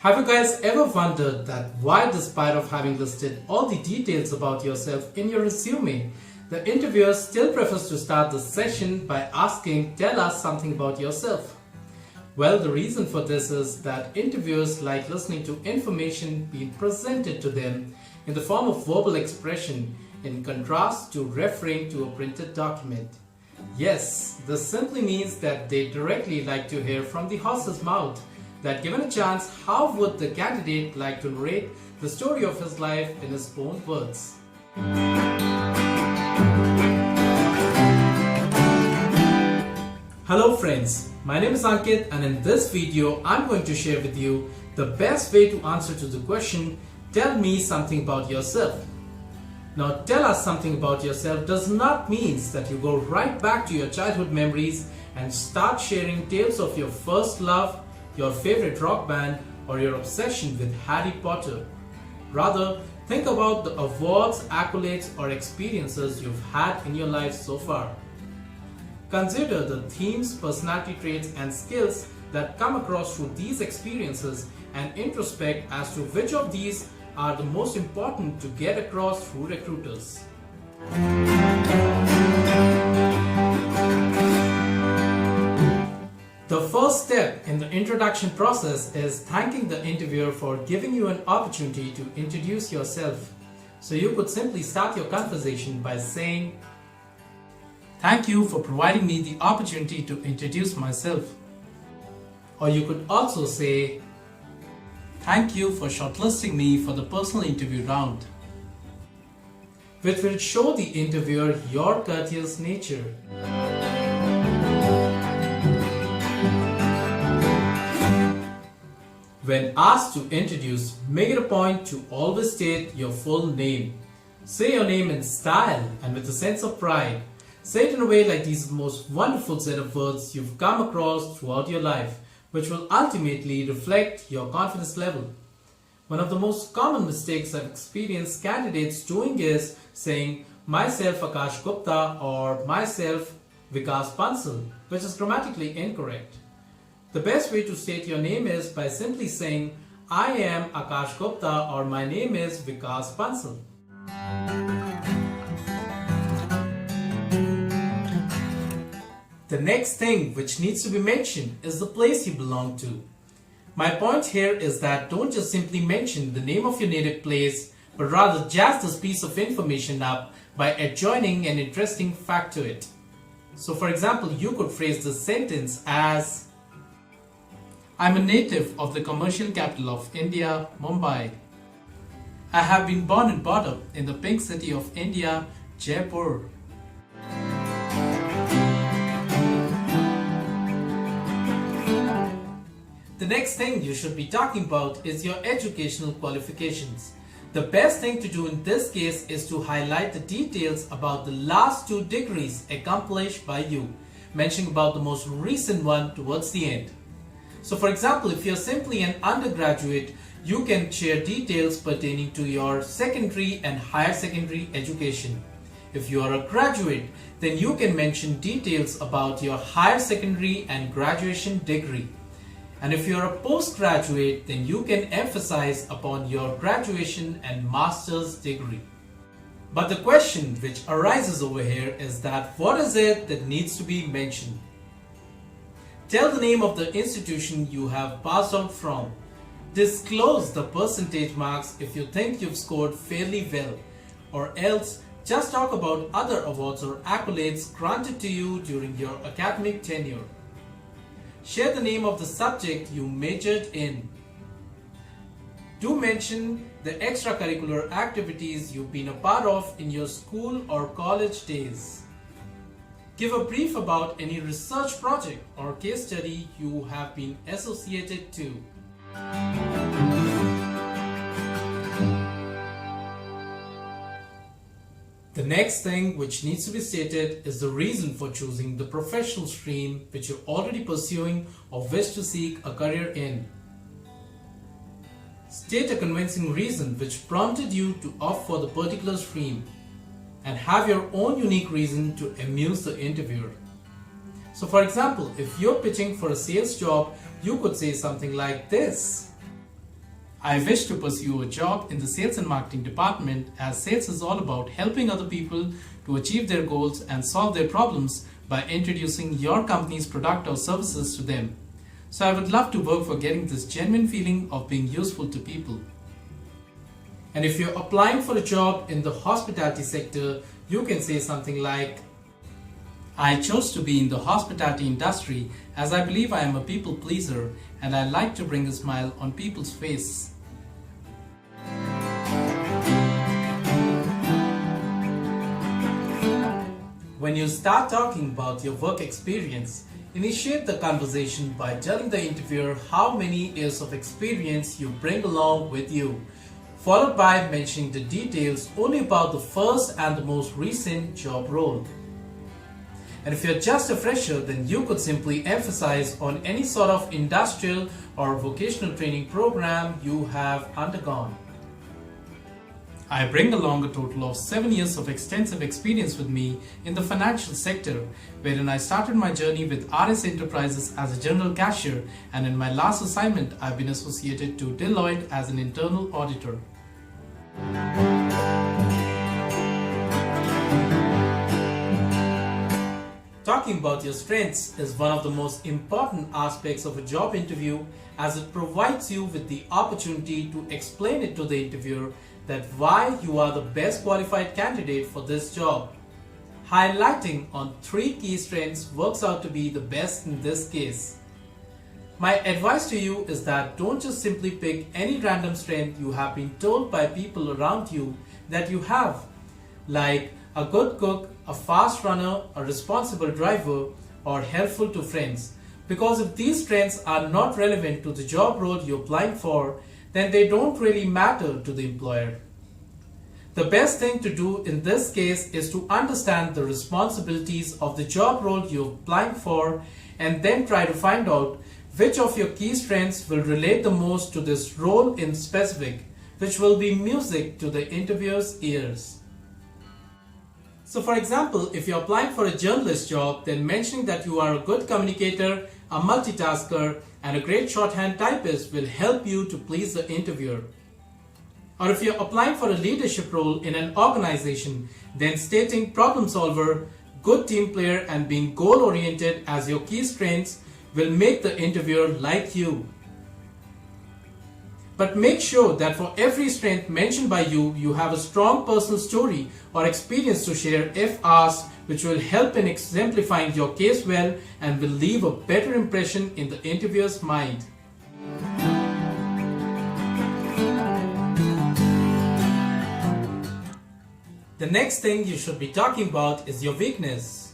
Have you guys ever wondered that why, despite of having listed all the details about yourself in your resume, the interviewer still prefers to start the session by asking, "Tell us something about yourself"? Well, the reason for this is that interviewers like listening to information being presented to them in the form of verbal expression in contrast to referring to a printed document. Yes, this simply means that they directly like to hear from the horse's mouth that given a chance, how would the candidate like to narrate the story of his life in his own words? Hello friends, my name is Ankit, and in this video I'm going to share with you the best way to answer to the question, "Tell me something about yourself." Now, tell us something about yourself does not mean that you go right back to your childhood memories and start sharing tales of your first love, your favorite rock band, or your obsession with Harry Potter. Rather, think about the awards, accolades, or experiences you've had in your life so far. Consider the themes, personality traits, and skills that come across through these experiences and introspect as to which of these are the most important to get across through recruiters. The first step in the introduction process is thanking the interviewer for giving you an opportunity to introduce yourself. So you could simply start your conversation by saying, "Thank you for providing me the opportunity to introduce myself." Or you could also say, "Thank you for shortlisting me for the personal interview round," which will show the interviewer your courteous nature. When asked to introduce, make it a point to always state your full name. Say your name in style and with a sense of pride. Say it in a way like these are the most wonderful set of words you've come across throughout your life, which will ultimately reflect your confidence level. One of the most common mistakes I've experienced candidates doing is saying, "Myself Akash Gupta" or "Myself Vikas Bansal," which is grammatically incorrect. The best way to state your name is by simply saying, "I am Akash Gupta" or "My name is Vikas Bansal." The next thing which needs to be mentioned is the place you belong to. My point here is that don't just simply mention the name of your native place, but rather jazz this piece of information up by adjoining an interesting fact to it. So for example, you could phrase this sentence as, "I'm a native of the commercial capital of India, Mumbai. I have been born and brought up in the pink city of India, Jaipur." The next thing you should be talking about is your educational qualifications. The best thing to do in this case is to highlight the details about the last 2 degrees accomplished by you, mentioning about the most recent one towards the end. So for example, if you're simply an undergraduate, you can share details pertaining to your secondary and higher secondary education. If you are a graduate, then you can mention details about your higher secondary and graduation degree. And if you're a postgraduate, then you can emphasize upon your graduation and master's degree. But the question which arises over here is that what is it that needs to be mentioned? Tell the name of the institution you have passed out from. Disclose the percentage marks if you think you've scored fairly well, or else just talk about other awards or accolades granted to you during your academic tenure. Share the name of the subject you majored in. Do mention the extracurricular activities you've been a part of in your school or college days. Give a brief about any research project or case study you have been associated to. The next thing which needs to be stated is the reason for choosing the professional stream which you're already pursuing or wish to seek a career in. State a convincing reason which prompted you to opt for the particular stream, and have your own unique reason to amuse the interviewer. So for example, if you're pitching for a sales job, you could say something like this. I wish to pursue a job in the sales and marketing department, as sales is all about helping other people to achieve their goals and solve their problems by introducing your company's product or services to them. So I would love to work for getting this genuine feeling of being useful to people. And if you're applying for a job in the hospitality sector, you can say something like, I chose to be in the hospitality industry as I believe I am a people pleaser and I like to bring a smile on people's face. When you start talking about your work experience, initiate the conversation by telling the interviewer how many years of experience you bring along with you, followed by mentioning the details only about the first and the most recent job role. And if you're just a fresher, then you could simply emphasize on any sort of industrial or vocational training program you have undergone. I bring along a total of 7 years of extensive experience with me in the financial sector, wherein I started my journey with RS Enterprises as a general cashier, and in my last assignment I've been associated to Deloitte as an internal auditor. Talking about your strengths is one of the most important aspects of a job interview, as it provides you with the opportunity to explain it to the interviewer that why you are the best qualified candidate for this job. Highlighting on 3 key strengths works out to be the best in this case. My advice to you is that don't just simply pick any random strength you have been told by people around you that you have, like a good cook, a fast runner, a responsible driver, or helpful to friends. Because if these strengths are not relevant to the job role you're applying for, then they don't really matter to the employer. The best thing to do in this case is to understand the responsibilities of the job role you're applying for, and then try to find out which of your key strengths will relate the most to this role in specific, which will be music to the interviewer's ears. So for example, if you're applying for a journalist job, then mentioning that you are a good communicator, a multitasker, and a great shorthand typist will help you to please the interviewer. Or if you're applying for a leadership role in an organization, then stating problem solver, good team player, and being goal-oriented as your key strengths will make the interviewer like you. But make sure that for every strength mentioned by you, you have a strong personal story or experience to share if asked, which will help in exemplifying your case well and will leave a better impression in the interviewer's mind. The next thing you should be talking about is your weakness.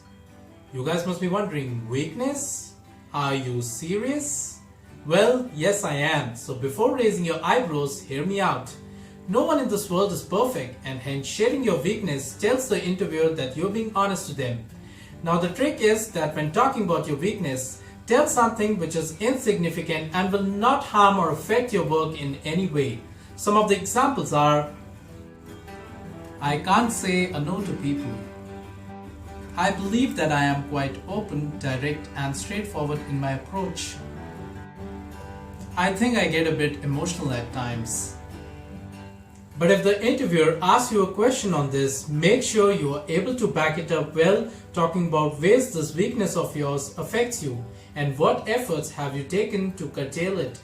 You guys must be wondering, weakness? Are you serious? Well, yes I am. So before raising your eyebrows, hear me out. No one in this world is perfect, and hence sharing your weakness tells the interviewer that you're being honest to them. Now the trick is that when talking about your weakness, tell something which is insignificant and will not harm or affect your work in any way. Some of the examples are: I can't say a no to people. I believe that I am quite open, direct, and straightforward in my approach. I think I get a bit emotional at times. But if the interviewer asks you a question on this, make sure you are able to back it up well, talking about ways this weakness of yours affects you and what efforts have you taken to curtail it.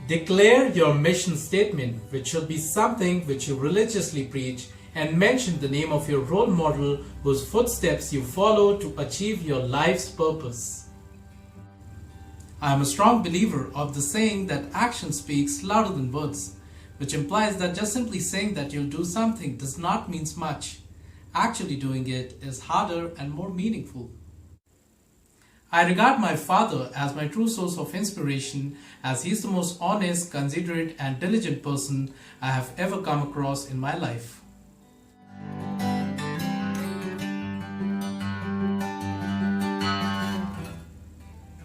Declare your mission statement, which should be something which you religiously preach, and mention the name of your role model whose footsteps you follow to achieve your life's purpose. I am a strong believer of the saying that action speaks louder than words, which implies that just simply saying that you'll do something does not mean much. Actually doing it is harder and more meaningful. I regard my father as my true source of inspiration, as he is the most honest, considerate, and diligent person I have ever come across in my life.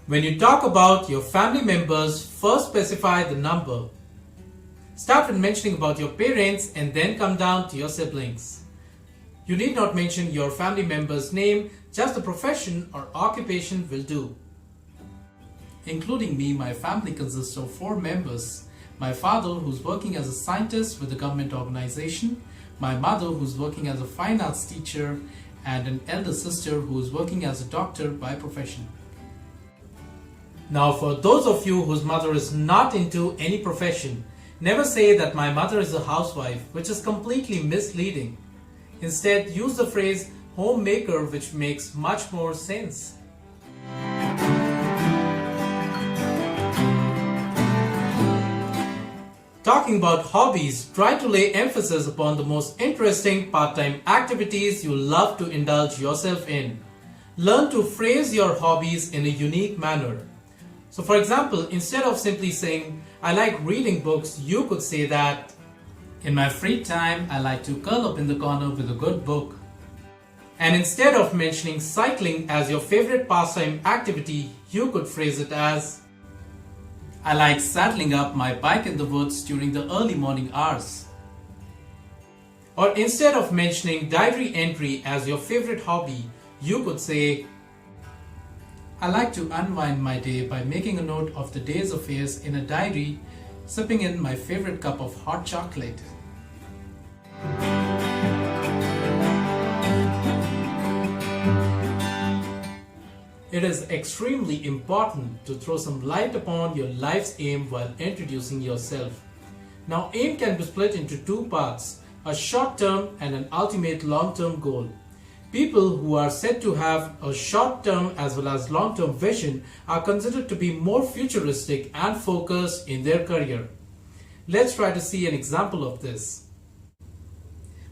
When you talk about your family members, first specify the number. Start with mentioning about your parents and then come down to your siblings. You need not mention your family member's name, just the profession or occupation will do. Including me, my family consists of 4 members. My father, who's working as a scientist with a government organization, my mother, who's working as a fine arts teacher, and an elder sister who is working as a doctor by profession. Now, for those of you whose mother is not into any profession, never say that my mother is a housewife, which is completely misleading. Instead, use the phrase homemaker, which makes much more sense. Talking about hobbies, try to lay emphasis upon the most interesting part-time activities you love to indulge yourself in. Learn to phrase your hobbies in a unique manner. So for example, instead of simply saying, I like reading books, you could say that, in my free time, I like to curl up in the corner with a good book. And instead of mentioning cycling as your favorite pastime activity, you could phrase it as, I like saddling up my bike in the woods during the early morning hours. Or instead of mentioning diary entry as your favorite hobby, you could say, I like to unwind my day by making a note of the day's affairs in a diary, sipping in my favorite cup of hot chocolate. It is extremely important to throw some light upon your life's aim while introducing yourself. Now, aim can be split into 2 parts, a short-term and an ultimate long-term goal. People who are said to have a short-term as well as long-term vision are considered to be more futuristic and focused in their career. Let's try to see an example of this.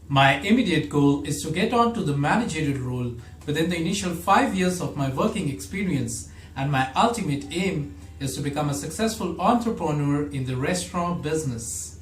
My immediate goal is to get on to the managerial role within the initial 5 years of my working experience, and my ultimate aim is to become a successful entrepreneur in the restaurant business.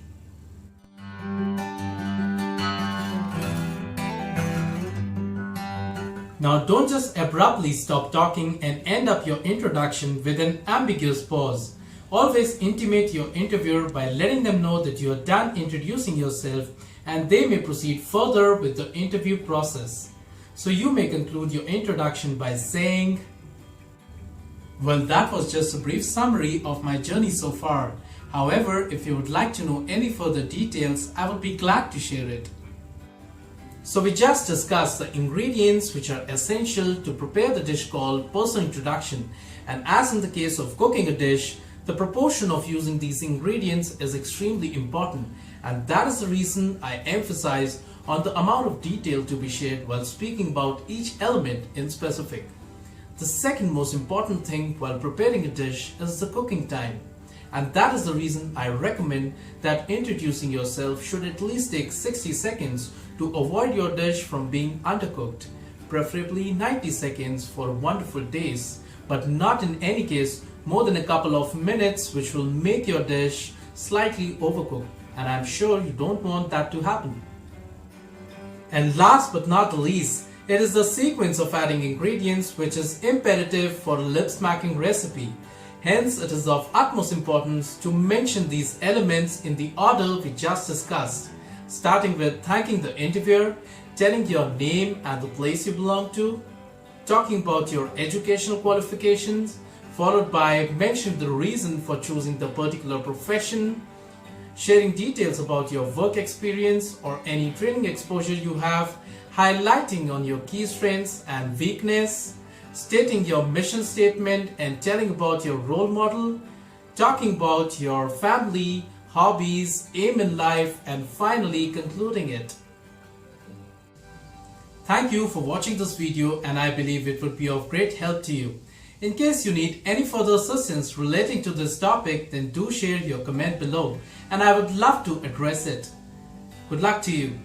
Now don't just abruptly stop talking and end up your introduction with an ambiguous pause. Always intimate your interviewer by letting them know that you are done introducing yourself, and they may proceed further with the interview process. So you may conclude your introduction by saying, well, that was just a brief summary of my journey so far. However, if you would like to know any further details, I would be glad to share it. So we just discussed the ingredients which are essential to prepare the dish called personal introduction, and as in the case of cooking a dish, the proportion of using these ingredients is extremely important, and that is the reason I emphasize on the amount of detail to be shared while speaking about each element in specific. The second most important thing while preparing a dish is the cooking time, and that is the reason I recommend that introducing yourself should at least take 60 seconds to avoid your dish from being undercooked, preferably 90 seconds for wonderful taste, but not in any case more than a couple of minutes, which will make your dish slightly overcooked, and I'm sure you don't want that to happen. And last but not the least, it is the sequence of adding ingredients which is imperative for a lip-smacking recipe. Hence, it is of utmost importance to mention these elements in the order we just discussed, starting with thanking the interviewer, telling your name and the place you belong to, talking about your educational qualifications, followed by mentioning the reason for choosing the particular profession, sharing details about your work experience or any training exposure you have, highlighting on your key strengths and weakness, stating your mission statement and telling about your role model, talking about your family, hobbies, aim in life, and finally concluding it. Thank you for watching this video, and I believe it would be of great help to you. In case you need any further assistance relating to this topic, then do share your comment below and I would love to address it. Good luck to you.